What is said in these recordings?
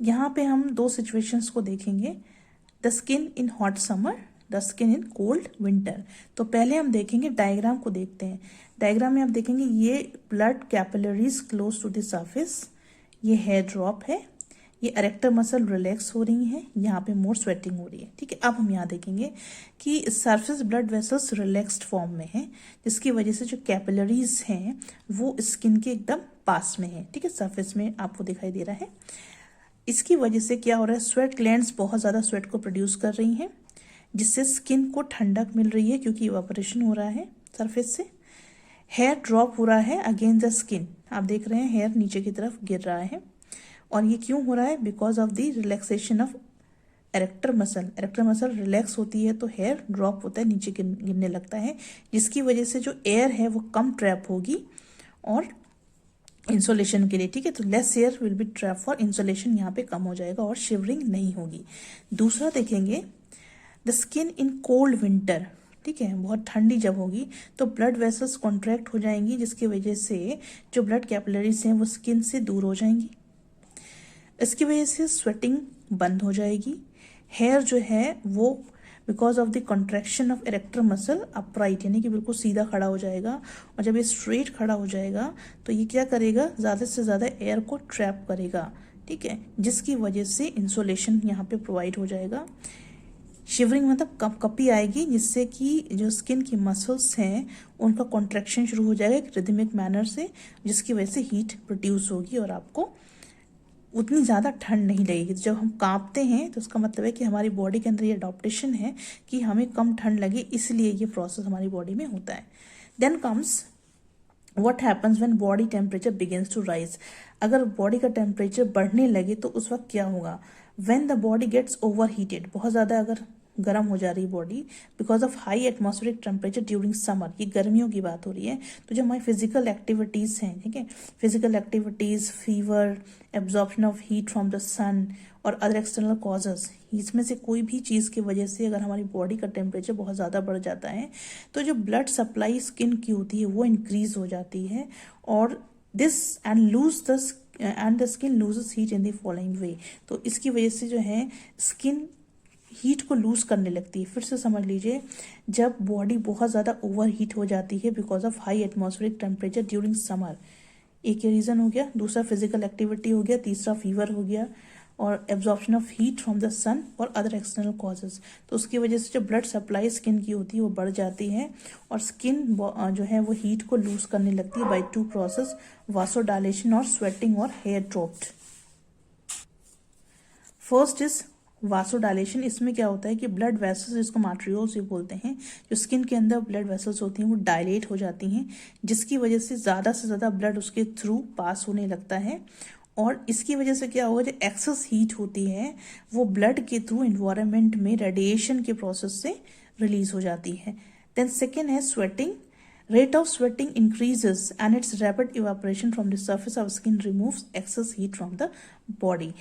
यहाँ पे हम दो सिचुएशंस को देखेंगे, the skin in hot summer, the skin in cold winter. तो पहले हम देखेंगे डायग्राम को देखते हैं। डायग्राम में आप देखेंगे ये blood capillaries close to the surface, ये हेयर ड्रॉप है, ये एरेक्टर मसल रिलैक्स हो रही है, यहाँ पे मोर स्वेटिंग हो रही है। ठीक है, अब हम यहाँ देखेंगे कि surface blood vessels relaxed form में है, जिसकी वजह से जो कैपिलरीज हैं वो स्किन के एकदम पास में है। ठीक है, सरफेस में आपको दिखाई दे रहा है। इसकी वजह से क्या हो रहा है, स्वेट ग्लैंड्स बहुत ज़्यादा स्वेट को प्रोड्यूस कर रही हैं, जिससे स्किन को ठंडक मिल रही है क्योंकि इवापोरेशन हो रहा है सरफेस से। हेयर ड्रॉप हो रहा है अगेंस्ट द स्किन, आप देख रहे हैं हेयर नीचे की तरफ गिर रहा है। और ये क्यों हो रहा है, because of the relaxation of erector muscle. Erector muscle relax होती है तो हेयर ड्रॉप होता है, नीचे गिरने लगता है, जिसकी वजह से जो एयर है वो कम ट्रैप होगी और इंसोलेशन के लिए। ठीक है, तो less air will be trap for insolation, यहाँ पे कम हो जाएगा और शिवरिंग नहीं होगी। दूसरा देखेंगे the skin in cold winter. ठीक है, बहुत ठंडी जब होगी तो ब्लड वेसल्स कॉन्ट्रैक्ट हो जाएंगी, जिसकी वजह से जो ब्लड कैपिलरीज हैं वो स्किन से दूर हो जाएंगी। इसकी वजह से स्वेटिंग बंद हो जाएगी। हेयर जो है वो because of the contraction of erector muscle upright, यानी कि बिल्कुल सीधा खड़ा हो जाएगा। और जब ये स्ट्रेट खड़ा हो जाएगा तो ये क्या करेगा, ज़्यादा से ज़्यादा एयर को ट्रैप करेगा। ठीक है, जिसकी वजह से इंसोलेशन यहाँ पे प्रोवाइड हो जाएगा। शिवरिंग मतलब कपकपी आएगी, जिससे कि जो स्किन की मसल्स हैं उनका कॉन्ट्रैक्शन शुरू हो जाएगा एक रिदमिक मैनर से, जिसकी वजह से हीट प्रोड्यूस होगी और आपको उतनी ज़्यादा ठंड नहीं लगेगी। जब हम कांपते हैं तो उसका मतलब है कि हमारी बॉडी के अंदर ये अडॉप्टेशन है कि हमें कम ठंड लगे, इसलिए ये प्रोसेस हमारी बॉडी में होता है। Then comes what happens when body temperature begins to rise. अगर बॉडी का टेम्परेचर बढ़ने लगे तो उस वक्त क्या होगा, when the body gets overheated, बहुत ज़्यादा अगर गर्म हो जा रही body because of high atmospheric temperature during summer, ये गर्मियों की बात हो रही है। तो जो हमारी फिजिकल एक्टिविटीज़ हैं, ठीक है, physical activities, fever, absorption of heat from the sun और अदर एक्सटर्नल कॉजेज, इसमें से कोई भी चीज़ की वजह से अगर हमारी बॉडी का टेम्परेचर बहुत ज़्यादा बढ़ जाता है तो जो ब्लड सप्लाई स्किन की होती है वो इंक्रीज हो जाती है, और this and the skin loses heat in the following वे। तो इसकी वजह से जो है स्किन हीट को लूज करने लगती है। फिर से समझ लीजिए, जब बॉडी बहुत ज़्यादा ओवर हीट हो जाती है because of high atmospheric temperature during summer, एक ये रीज़न हो गया, दूसरा फिजिकल एक्टिविटी हो गया, तीसरा फीवर हो गया, और absorption of heat from the sun और अदर एक्सटर्नल कॉजेज। तो उसकी वजह से जो ब्लड सप्लाई स्किन की होती है वो बढ़ जाती है और स्किन जो है वो हीट को लूज करने लगती है बाई टू प्रोसेस, वासोडाइलेशन और स्वेटिंग और hair dropped. First is vasodilation. इसमें क्या होता है कि ब्लड वेसल्स, जिसको मार्ट्रियोल्स भी बोलते हैं, जो स्किन के अंदर ब्लड वेसल्स होती हैं वो डायलेट हो जाती हैं, जिसकी वजह से ज़्यादा ब्लड उसके थ्रू पास होने लगता है। और इसकी वजह से क्या होगा, जो एक्सेस हीट होती है वो ब्लड के थ्रू इन्वायरमेंट में रेडिएशन के प्रोसेस से रिलीज हो जाती है। देन सेकेंड है sweating. Rate of sweating increases and its rapid evaporation from the surface of skin removes excess heat from the body।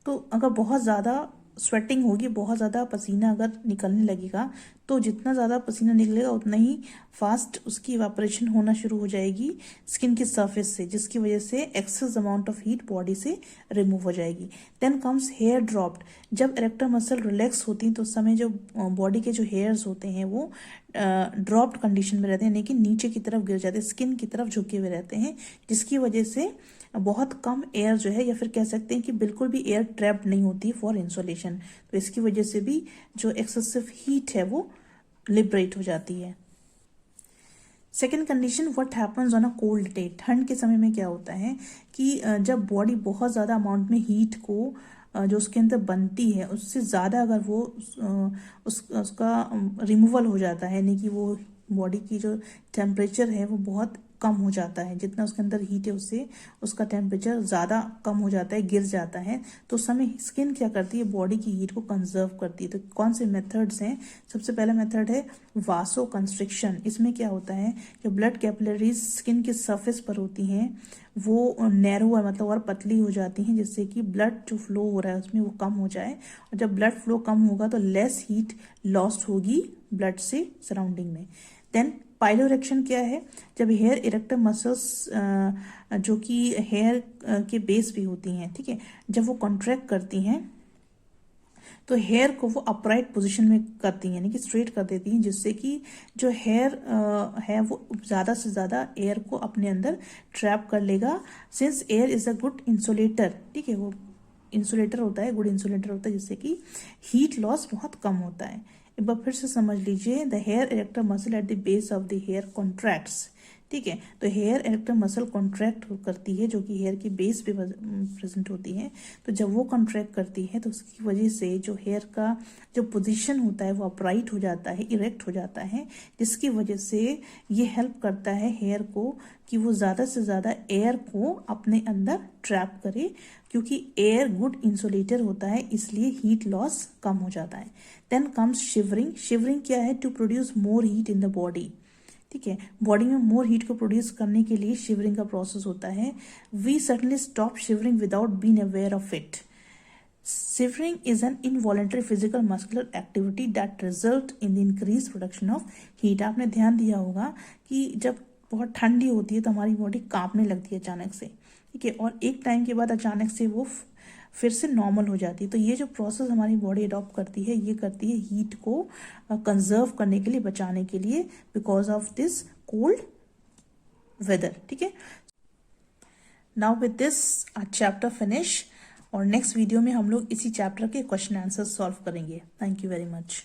तो अगर बहुत ज़्यादा स्वेटिंग होगी, बहुत ज़्यादा पसीना अगर निकलने लगेगा, तो जितना ज़्यादा पसीना निकलेगा उतना ही फास्ट उसकी इवापोरेशन होना शुरू हो जाएगी स्किन की सरफेस से, जिसकी वजह से excess amount of heat body से रिमूव हो जाएगी। Then comes hair dropped. जब एरेक्टर मसल रिलैक्स होती हैं तो उस समय जो बॉडी के जो हेयर्स होते हैं वो ड्रॉप्ड कंडीशन में रहते हैं, लेकिन नीचे की तरफ गिर जाते हैं, स्किन की तरफ झुके हुए रहते हैं, जिसकी वजह से बहुत कम एयर जो है, या फिर कह सकते हैं कि बिल्कुल भी एयर ट्रैप नहीं होती फॉर इंसोलेशन। तो इसकी वजह से भी जो एक्सेसिव हीट है वो लिबरेट हो जाती है। Second condition, what happens on a cold day. ठंड के समय में क्या होता है कि जब बॉडी बहुत ज़्यादा अमाउंट में हीट को जो उसके अंदर बनती है उससे ज़्यादा अगर वो उसका रिमूवल हो जाता है, यानी कि वो बॉडी की जो टेम्परेचर है वो बहुत कम हो जाता है, जितना उसके अंदर हीट है उससे उसका टेम्परेचर ज़्यादा कम हो जाता है, गिर जाता है, तो उस समय स्किन क्या करती है, बॉडी की हीट को कंजर्व करती है। तो कौन से मेथड्स हैं, सबसे पहला मेथड है वासो कंस्ट्रिक्शन। इसमें क्या होता है, जो ब्लड कैपिलरीज स्किन के सरफेस पर होती हैं वो नैरो है, मतलब और पतली हो जाती हैं, जिससे कि ब्लड जो फ्लो हो रहा है उसमें वो कम हो जाए, और जब ब्लड फ्लो कम होगा तो लेस हीट लॉस्ट होगी ब्लड से सराउंडिंग में। देन पाइलोरेक्शन क्या है? जब हेयर इरेक्टर मसल्स जो कि हेयर के बेस पे होती हैं, ठीक है, जब वो कॉन्ट्रैक्ट करती हैं तो हेयर को वो अपराइट पोजीशन में करती हैं, यानी कि स्ट्रेट कर देती हैं, जिससे कि जो हेयर है वो ज़्यादा से ज़्यादा एयर को अपने अंदर ट्रैप कर लेगा। Since air is a good insulator, ठीक है, वो इंसुलेटर होता है, गुड इंसुलेटर होता है, जिससे कि हीट लॉस बहुत कम होता है। एक बार फिर से समझ लीजिए, the hair erector muscle at the base of the hair contracts, ठीक है, तो हेयर इरेक्टर मसल कॉन्ट्रैक्ट करती है, जो कि हेयर की बेस पे प्रेजेंट होती है। तो जब वो कॉन्ट्रैक्ट करती है तो उसकी वजह से जो हेयर का जो पोजीशन होता है वो अपराइट हो जाता है, इरेक्ट हो जाता है, जिसकी वजह से ये हेल्प करता है हेयर को कि वो ज़्यादा से ज़्यादा एयर को अपने अंदर ट्रैप करे, क्योंकि एयर गुड इंसुलेटर होता है, इसलिए हीट लॉस कम हो जाता है। Then comes shivering. शिवरिंग क्या है? To produce more heat in the body, ठीक है, बॉडी में मोर हीट को प्रोड्यूस करने के लिए शिवरिंग का प्रोसेस होता है। We suddenly stop shivering without being aware of it. Shivering is an involuntary physical muscular activity that result in the increase production of heat. आपने ध्यान दिया होगा कि जब बहुत ठंडी होती है तो हमारी बॉडी कांपने लगती है अचानक से, ठीक है, और एक टाइम के बाद अचानक से वो फिर से नॉर्मल हो जाती है। तो ये जो प्रोसेस हमारी बॉडी अडॉप्ट करती है, ये करती है हीट को कंजर्व करने के लिए, बचाने के लिए, because of this cold weather, ठीक है। Now with this chapter finish, और नेक्स्ट वीडियो में हम लोग इसी चैप्टर के क्वेश्चन आंसर सॉल्व करेंगे। Thank you very much.